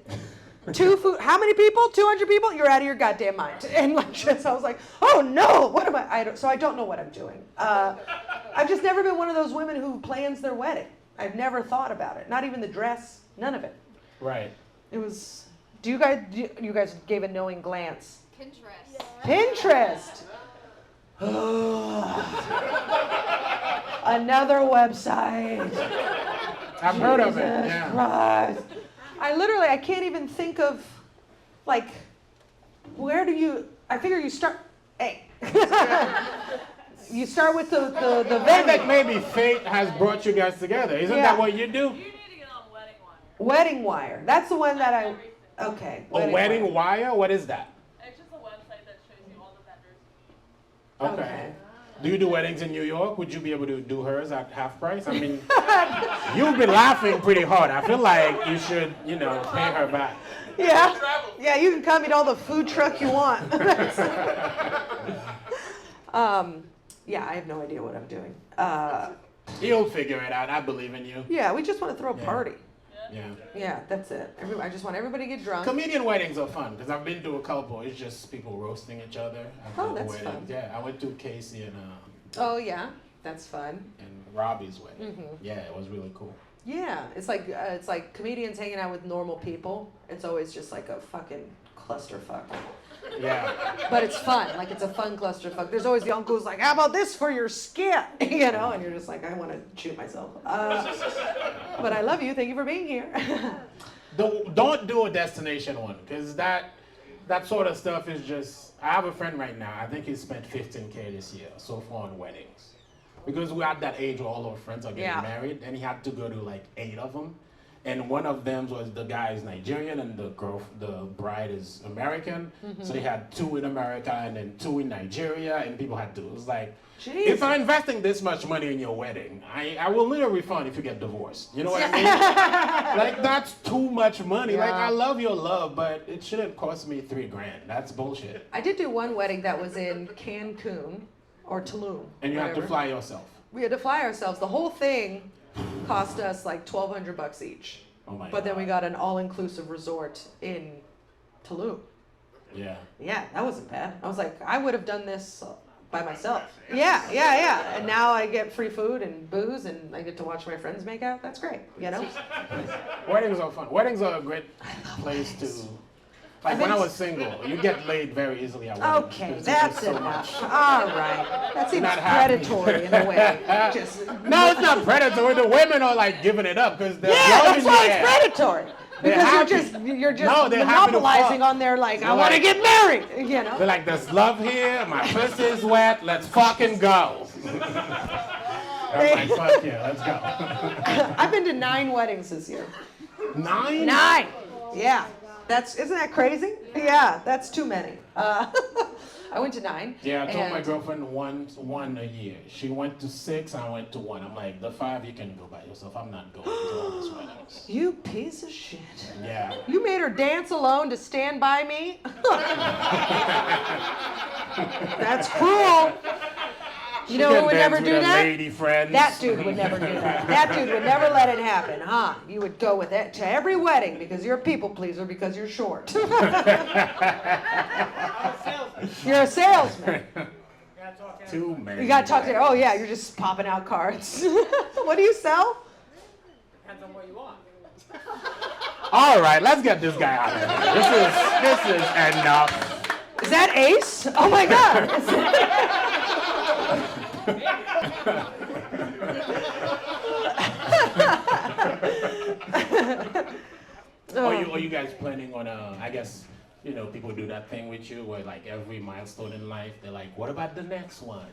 How many people? 200 people? You're out of your goddamn mind. And like, just, I was like, oh no, what am so I don't know what I'm doing. I've just never been one of those women who plans their wedding. I've never thought about it. Not even the dress, none of it. Right. It was, you guys gave a knowing glance. Pinterest. Pinterest. Another website. I've heard of it. Jesus Yeah. Christ. I can't even think of, like, I figure you start, hey. You start with the I think venue. maybe fate has brought you guys together. Isn't Yeah. that what you do? You need to get on Wedding Wire. Wedding Wire. That's the one that okay. A wedding wire? What is that? It's just a website that shows you all the vendors. Okay. Do you do weddings in New York? Would you be able to do hers at half price? I mean, you've been laughing pretty hard. I feel like you should, pay her back. Yeah. Yeah, you can come eat all the food truck you want. Yeah, I have no idea what I'm doing. You'll figure it out. I believe in you. Yeah, we just want to throw a Yeah. party. Yeah. Yeah, that's it. I just want everybody to get drunk. Comedian weddings are fun because I've been to a couple. It's just people roasting each other. At Oh, the that's weddings. fun. Yeah, I went to Casey Oh yeah, that's fun. and Robbie's wedding. Mhm. Yeah, it was really cool. Yeah, it's like comedians hanging out with normal people. It's always just like a fucking clusterfuck. Yeah. But it's fun. Like it's a fun clusterfuck. There's always the uncle who's like, "How about this for your skit?" And you're just like, "I want to shoot myself." But I love you. Thank you for being here. Don't do a destination one because that sort of stuff is just. I have a friend right now. I think he spent $15K this year so far on weddings because we're at that age where all our friends are getting Yeah. married, and he had to go to like 8 of them. and one of them was the guy is Nigerian and the bride is American. So they had 2 in America and then 2 in Nigeria, and people had to. It was like, if I'm investing this much money in your wedding, I will need a refund if you get divorced. You know what I mean? Like, that's too much money. Like, I love your love, but it shouldn't cost me $3,000. That's bullshit. I did do one wedding that was in Cancun or Tulum. And you have to whatever. fly yourself. We had to fly ourselves. The whole thing cost us like $1,200 each. Oh my But then we God. got an all-inclusive resort in Tulum. Yeah. Yeah, that wasn't bad. I was like, I would have done this by myself. Yeah. And now I get free food and booze, and I get to watch my friends make out. That's great, you know? Weddings are fun. Weddings are a great place to. Like when I was single, you get laid very easily at weddings. Okay, because that's there's so enough. much. All right. That seems Not happy. predatory in a way. Just, No, it's not predatory. The women are like giving it up because they're yeah, loving that's why the it's air. predatory. They're Because happy. you're just No, they're happy to monopolizing fuck. on their like, I They're want to like- get married, you know? They're like, there's love here. My pussy is wet. Let's fucking go. I'm like, fuck yeah, let's go. I've been to 9 weddings this year. 9? 9. Yeah. Isn't that crazy? Yeah, that's too many. I went to 9. Yeah, I told my and- girlfriend one a year. She went to 6, I went to 1. I'm like, the 5 you can go by yourself. I'm not going to all these weddings. You piece of shit. Yeah. You made her dance alone to stand by me? That's cruel. You know who would never do that? Lady friends. That dude would never do that. That dude would never let it happen, huh? You would go with it to every wedding because you're a people pleaser because you're short. You're a salesman. Too many. You gotta talk to. Oh yeah, you're just popping out cards. What do you sell? Depends on what you want. All right, let's get this guy out of here. This is enough. Is that Ace? Oh my God. Are you guys planning on I guess, you know, people do that thing with you where like every milestone in life, they're like, what about the next one?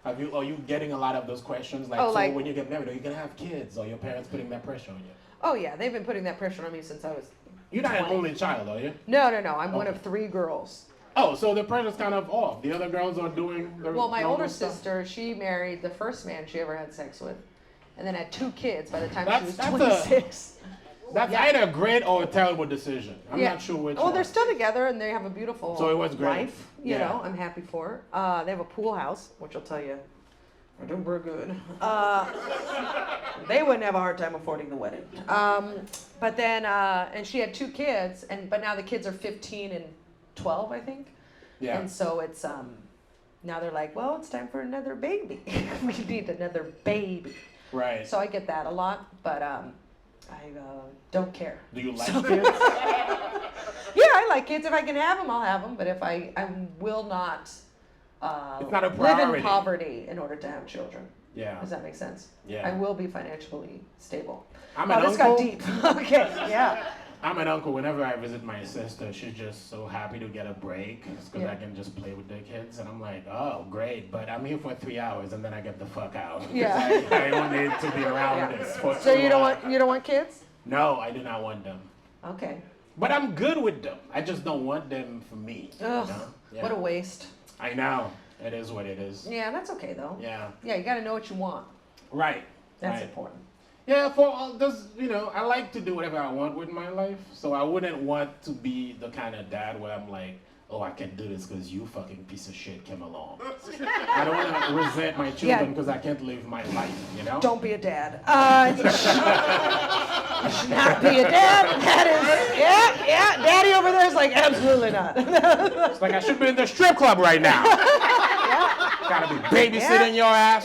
Are you getting a lot of those questions? Like, Oh, so like- when you get married, are you gonna have kids? Or your parents putting that pressure on you? Oh yeah, they've been putting that pressure on me since I was. You're not an only child, are you? No. I'm one Okay. of 3 girls. Oh, so the pressure's kind of off. The other girls are doing their Well, my normal older stuff. sister, she married the first man she ever had sex with, and then had 2 kids by the time she was That's a- 26. That's Yeah. either a great or a terrible decision. I'm not sure which Well, one. they're still together and they have a beautiful So it was great. life. You Yeah. know, I'm happy for her. They have a pool house, which I'll tell you, I do we're good. They wouldn't have a hard time affording the wedding. But then, and she had 2 kids, but now the kids are 15 and 12, I think. Yeah. And so it's now they're like, well, it's time for another baby. We need another baby. Right. So I get that a lot, but I don't care. Do you like kids? Yeah, I like kids. If I can have them, I'll have them. But if I will not It's not a live in priority. poverty in order to have children. Yeah. Does that make sense? Yeah. I will be financially stable. I'm an this uncle. got deep. Okay, yeah. I'm an uncle. Whenever I visit my sister, she's just so happy to get a break because Yeah. I can just play with the kids. And I'm like, oh, great. But I'm here for 3 hours and then I get the fuck out. 'Cause Yeah. I don't need to be around Yeah. this for So too you don't long. want kids? No, I do not want them. Okay. But I'm good with them. I just don't want them for me. Ugh, You know? Yeah. what a waste. I know. It is what it is. Yeah, that's okay though. Yeah. Yeah, you got to know what you want. Right. That's right. important. Yeah, I like to do whatever I want with my life, so I wouldn't want to be the kind of dad where I'm like, oh, I can do this because you fucking piece of shit came along. I don't want to resent my children because I can't live my life, you know? Don't be a dad. You should not be a dad. That is, yeah. Daddy over there is like, absolutely not. It's like I should be in the strip club right now. Gotta be babysitting your ass.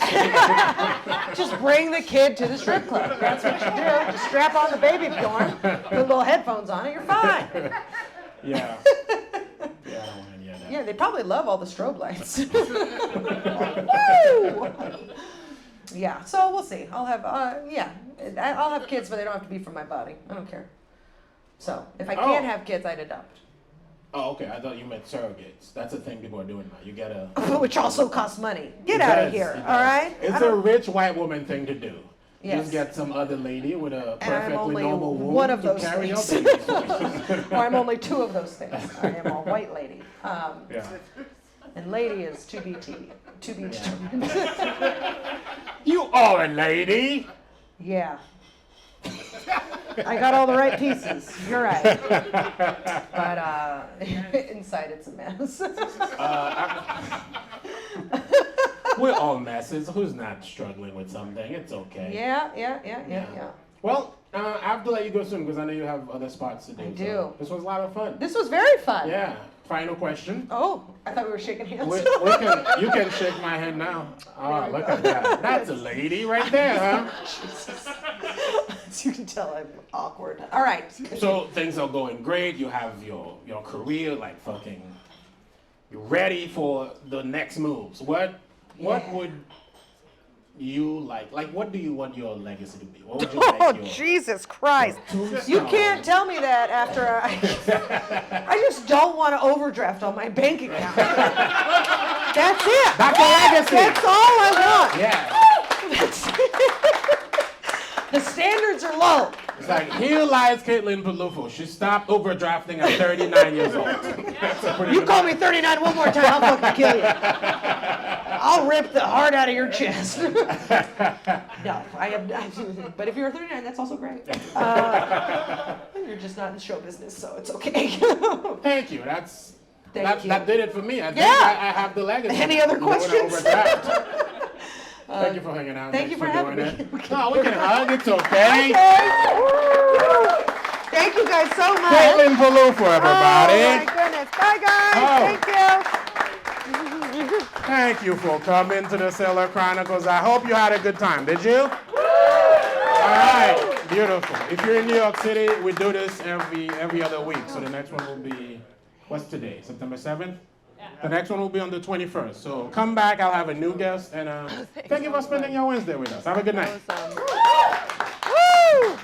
Just bring the kid to the strip club. That's what you do. Just strap on the baby porn, put little headphones on it, you're fine. Yeah. Yeah, I don't want any of that. Yeah, they probably love all the strobe lights. Woo! Yeah, so we'll see. I'll have kids, but they don't have to be from my body. I don't care. So if I can't have kids, I'd adopt. Oh, okay. I thought you meant surrogates. That's a thing people are doing now. You gotta. Which also costs money. Get It out of does, here, it all does. right? It's a rich white woman thing to do. Yes. Just get some other lady with a And I'm perfectly only normal womb one of to those carry your things. baby. Or I'm only two of those things. I am a white lady. Yeah. And lady is to be determined. You are a lady. Yeah. I got all the right pieces. You're right. But inside it's a mess. We're all messes. Who's not struggling with something? It's okay. Yeah. Well, I have to let you go soon because I know you have other spots to do. I so do. This was a lot of fun. This was very fun. Yeah. Final question. Oh, I thought we were shaking hands. You can shake my hand now. Oh, look at that. That's a lady right there, huh? Jesus. As you can tell, I'm awkward. All right. So things are going great. You have your career like fucking. You're ready for the next moves. What would you like? Like, what do you want your legacy to be? What would you like Oh, your Jesus Christ. tombstone? You can't tell me that after I just don't want to overdraft on my bank account. That's it. That's the legacy. That's all I want. Yeah. The standards are low. It's like, here lies Caitlin Peluffo. She stopped overdrafting at 39 years old. That's a pretty You good call me 39 one more time, I'll fucking kill you. I'll rip the heart out of your chest. No, but if you're 39, that's also great. You're just not in show business, so it's okay. Thank you. That did it for me. I think Yeah. I have the legacy. Any other You wanna questions? overdraft. Thank you for hanging out. Thank you Thanks for having doing me. it. No, we can hug. It's okay. Okay. Thank you guys so much. Caitlin Peluffo, Oh everybody. my goodness. Bye guys. Oh. Thank you. Thank you for coming to the Cellar Chronicles. I hope you had a good time. Did you? All right. Beautiful. If you're in New York City, we do this every other week. So the next one will be, what's today? September 7th? The next one will be on the 21st. So come back. I'll have a new guest. And thank you for spending your Wednesday with us. Have a good night. Woo!